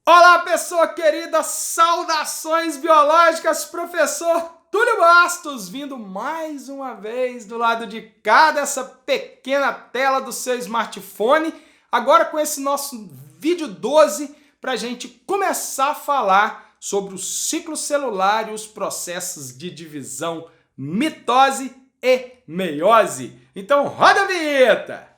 Olá, pessoa querida, saudações biológicas, professor Túlio Bastos, vindo mais uma vez do lado de cá dessa pequena tela do seu smartphone, agora com esse nosso vídeo 12, para a gente começar a falar sobre o ciclo celular e os processos de divisão, mitose e meiose. Então roda a vinheta!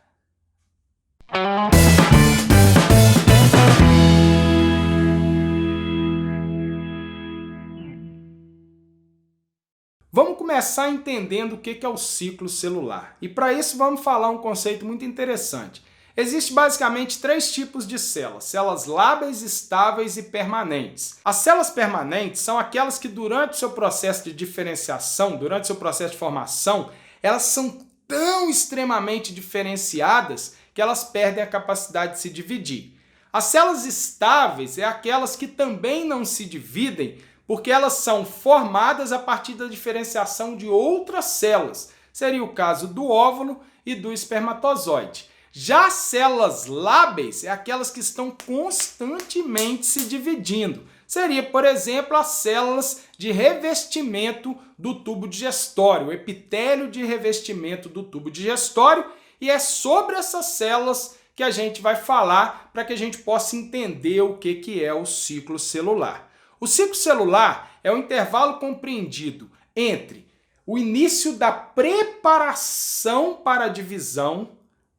Vamos começar entendendo o que é o ciclo celular. E para isso vamos falar um conceito muito interessante. Existem basicamente três tipos de células: células lábeis, estáveis e permanentes. As células permanentes são aquelas que durante o seu processo de diferenciação, durante o seu processo de formação, elas são tão extremamente diferenciadas que elas perdem a capacidade de se dividir. As células estáveis é aquelas que também não se dividem, porque elas são formadas a partir da diferenciação de outras células. Seria o caso do óvulo e do espermatozoide. Já as células lábeis é aquelas que estão constantemente se dividindo. Seria, por exemplo, as células de revestimento do tubo digestório, o epitélio de revestimento do tubo digestório, e é sobre essas células que a gente vai falar para que a gente possa entender o que é o ciclo celular. O ciclo celular é o intervalo compreendido entre o início da preparação para a divisão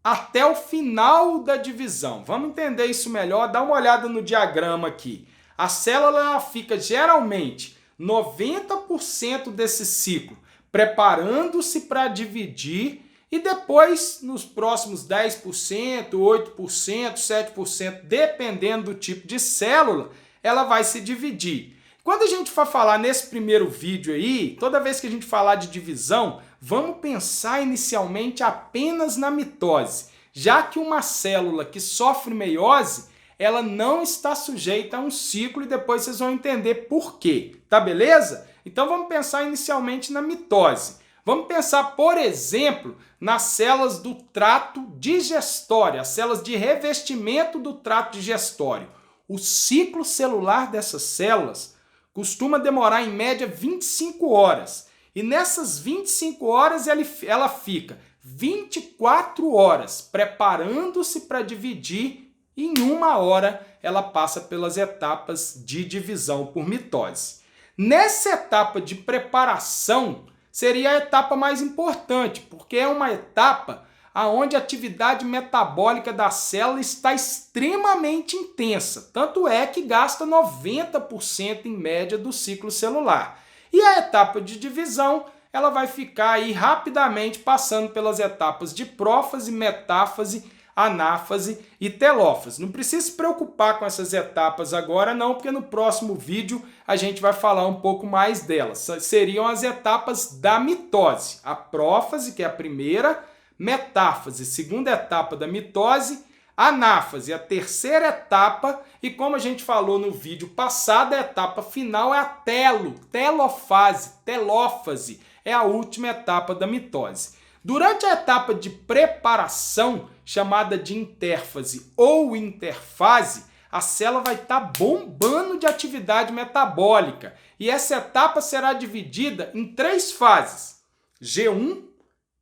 até o final da divisão. Vamos entender isso melhor? Dá uma olhada no diagrama aqui. A célula ela fica geralmente 90% desse ciclo preparando-se para dividir e depois, nos próximos 10%, 8%, 7%, dependendo do tipo de célula, ela vai se dividir. Quando a gente for falar nesse primeiro vídeo aí, toda vez que a gente falar de divisão, vamos pensar inicialmente apenas na mitose, já que uma célula que sofre meiose, ela não está sujeita a um ciclo e depois vocês vão entender por quê, tá beleza? Então vamos pensar inicialmente na mitose. Vamos pensar, por exemplo, nas células do trato digestório, as células de revestimento do trato digestório. O ciclo celular dessas células costuma demorar em média 25 horas. E nessas 25 horas ela fica 24 horas preparando-se para dividir e em 1 hora ela passa pelas etapas de divisão por mitose. Nessa etapa de preparação seria a etapa mais importante, porque é uma etapa onde a atividade metabólica da célula está extremamente intensa. Tanto é que gasta 90% em média do ciclo celular. E a etapa de divisão, ela vai ficar aí rapidamente passando pelas etapas de prófase, metáfase, anáfase e telófase. Não precisa se preocupar com essas etapas agora não, porque no próximo vídeo a gente vai falar um pouco mais delas. Seriam as etapas da mitose. A prófase, que é a primeira, metáfase, segunda etapa da mitose, anáfase, a terceira etapa, e como a gente falou no vídeo passado, a etapa final é a telofase, telófase, é a última etapa da mitose. Durante a etapa de preparação, chamada de intérfase ou interfase, a célula vai estar bombando de atividade metabólica, e essa etapa será dividida em 3 fases, G1,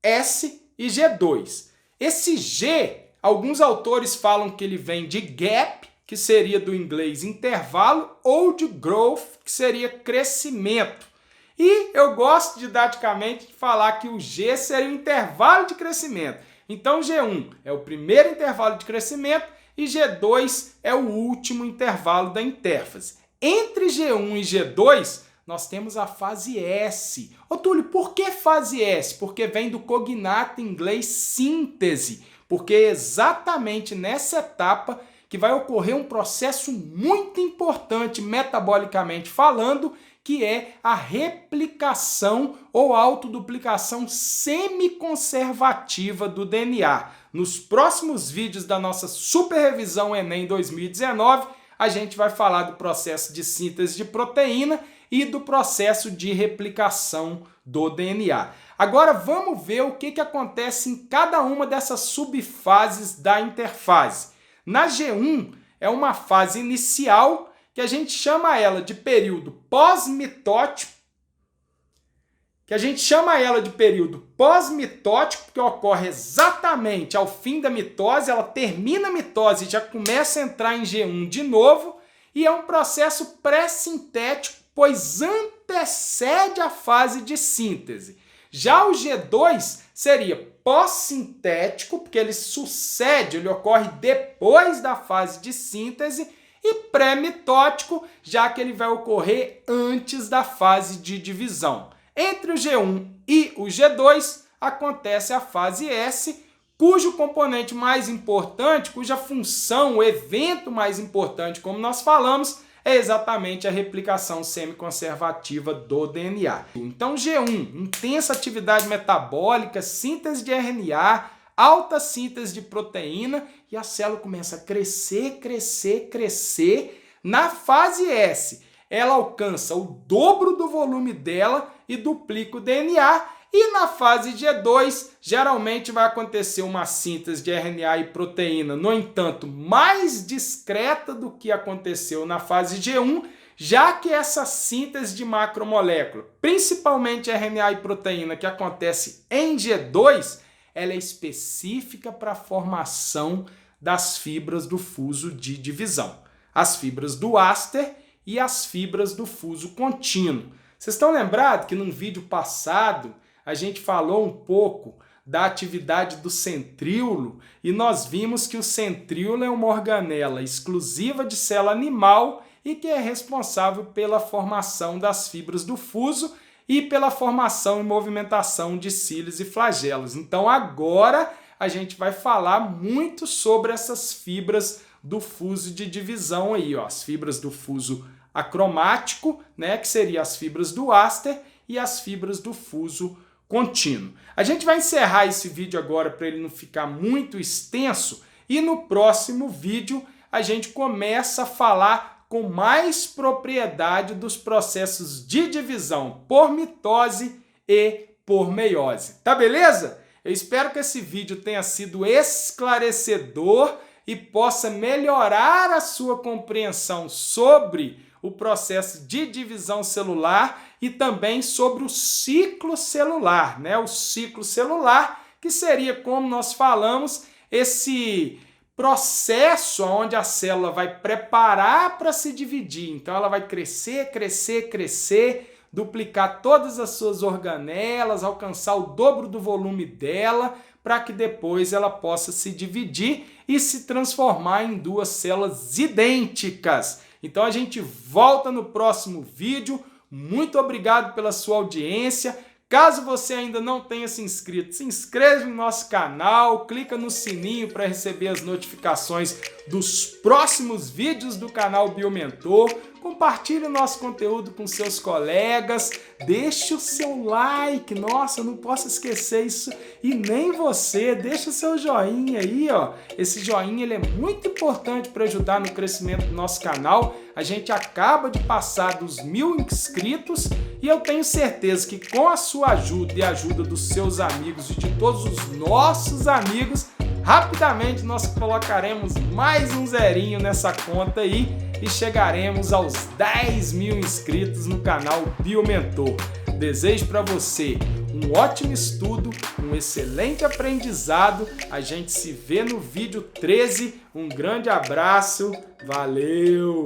S e G2. Esse G, alguns autores falam que ele vem de gap, que seria do inglês intervalo, ou de growth, que seria crescimento. E eu gosto didaticamente de falar que o G seria o intervalo de crescimento. Então G1 é o primeiro intervalo de crescimento e G2 é o último intervalo da intérfase. Entre G1 e G2, nós temos a fase S. Ô Túlio, por que fase S? Porque vem do cognato em inglês síntese, porque é exatamente nessa etapa que vai ocorrer um processo muito importante metabolicamente falando, que é a replicação ou autoduplicação semiconservativa do DNA. Nos próximos vídeos da nossa super revisão Enem 2019, a gente vai falar do processo de síntese de proteína e do processo de replicação do DNA. Agora vamos ver o que acontece em cada uma dessas subfases da interfase. Na G1, é uma fase inicial que a gente chama ela de período pós-mitótico, porque ocorre exatamente ao fim da mitose, ela termina a mitose e já começa a entrar em G1 de novo, e é um processo pré-sintético, pois antecede a fase de síntese. Já o G2 seria pós-sintético, porque ele ocorre depois da fase de síntese, e pré-mitótico, já que ele vai ocorrer antes da fase de divisão. Entre o G1 e o G2 acontece a fase S, cujo componente mais importante, cuja função, o evento mais importante, como nós falamos, é exatamente a replicação semiconservativa do DNA. Então, G1, intensa atividade metabólica, síntese de RNA, alta síntese de proteína, e a célula começa a crescer, crescer, crescer. Na fase S, ela alcança o dobro do volume dela e duplica o DNA. E na fase G2, geralmente vai acontecer uma síntese de RNA e proteína, no entanto, mais discreta do que aconteceu na fase G1, já que essa síntese de macromolécula, principalmente RNA e proteína, que acontece em G2, ela é específica para a formação das fibras do fuso de divisão, as fibras do Aster e as fibras do fuso contínuo. Vocês estão lembrados que num vídeo passado a gente falou um pouco da atividade do centríolo e nós vimos que o centríolo é uma organela exclusiva de célula animal e que é responsável pela formação das fibras do fuso e pela formação e movimentação de cílios e flagelos. Então agora a gente vai falar muito sobre essas fibras do fuso de divisão aí, ó, as fibras do fuso acromático, né, que seriam as fibras do Aster, e as fibras do fuso contínuo. A gente vai encerrar esse vídeo agora para ele não ficar muito extenso, e no próximo vídeo a gente começa a falar com mais propriedade dos processos de divisão por mitose e por meiose. Tá beleza? Eu espero que esse vídeo tenha sido esclarecedor e possa melhorar a sua compreensão sobre o processo de divisão celular e também sobre o ciclo celular, né? O ciclo celular, que seria, como nós falamos, esse processo onde a célula vai preparar para se dividir. Então ela vai crescer, crescer, crescer, duplicar todas as suas organelas, alcançar o dobro do volume dela, para que depois ela possa se dividir e se transformar em duas células idênticas. Então a gente volta no próximo vídeo. Muito obrigado pela sua audiência. Caso você ainda não tenha se inscrito, se inscreva no nosso canal, clica no sininho para receber as notificações dos próximos vídeos do canal Biomentor. Compartilhe o nosso conteúdo com seus colegas, deixe o seu like, nossa, eu não posso esquecer isso, e nem você, deixa o seu joinha aí, ó. Esse joinha ele é muito importante para ajudar no crescimento do nosso canal. A gente acaba de passar dos 1000 inscritos e eu tenho certeza que com a sua ajuda e a ajuda dos seus amigos e de todos os nossos amigos, rapidamente nós colocaremos mais um zerinho nessa conta aí e chegaremos aos 10.000 inscritos no canal Biomentor. Desejo para você um ótimo estudo, um excelente aprendizado. A gente se vê no vídeo 13. Um grande abraço, valeu!